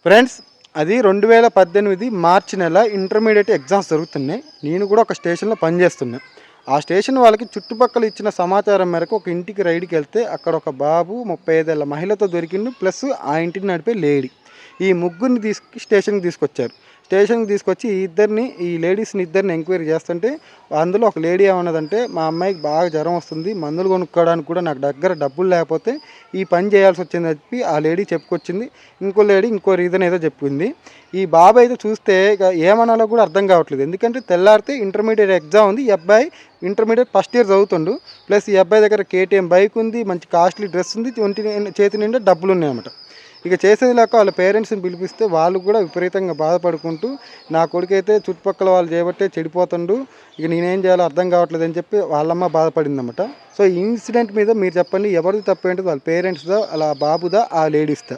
Friends, అది 2018 మార్చి నెల intermediate exams జరుగుతున్నాయి. నేను కూడా ఒక స్టేషన్లో పనిచేస్తున్నా. ఆ స్టేషన్ వాళ్ళకి చుట్టుపక్కల ఇచ్చిన సమాచారం మేరకు ఒక ఇంటికి రైడ్కి వెళ్తే అక్కడ ఒక బాబు 35 ఏళ్ళ మహిళతో దొరికిండు, ప్లస్ ఆ ఇంటిని నడిపే లేడీ. ఈ ముగ్గురిని స్టేషన్కి తీసుకొచ్చారు. స్టేషన్కి తీసుకొచ్చి ఈ లేడీస్ని ఇద్దరిని ఎంక్వైరీ చేస్తుంటే అందులో ఒక లేడీ ఏమన్నదంటే, మా అమ్మాయికి బాగా జ్వరం వస్తుంది, మందులు కొనుక్కోవడానికి కూడా నాకు దగ్గర డబ్బులు లేకపోతే ఈ పని చేయాల్సి వచ్చిందని చెప్పి ఆ లేడీ చెప్పుకొచ్చింది. ఇంకో లేడీ ఇంకో రీజన్ ఏదో చెప్పింది. ఈ బాబు అయితే చూస్తే ఇక ఏమనాలో కూడా అర్థం కావట్లేదు. ఎందుకంటే తెల్లారితే ఇంటర్మీడియట్ ఎగ్జామ్ ఉంది, ఈ అబ్బాయి ఇంటర్మీడియట్ ఫస్ట్ ఇయర్ చదువుతుండు. ప్లస్ ఈ అబ్బాయి దగ్గర కేటీఎం బైక్ ఉంది, మంచి కాస్ట్లీ డ్రెస్ ఉంది, చేతి నిండా డబ్బులు ఉన్నాయన్నమాట. ఇక చేసేది లేక వాళ్ళ పేరెంట్స్ని పిలిపిస్తే వాళ్ళు కూడా విపరీతంగా బాధపడుకుంటూ, నా కొడుకైతే చుట్టుపక్కల వాళ్ళు చేయబట్టే చెడిపోతుండు, ఇక నేనేం చేయాలో అర్థం కావట్లేదు అని చెప్పి వాళ్ళమ్మ బాధపడిందన్నమాట. సో ఈ ఇన్సిడెంట్ మీద మీరు చెప్పండి, ఎవరిది తప్పు ఏంటో, వాళ్ళ పేరెంట్స్దా, అలా బాబుదా, ఆ లేడీస్దా?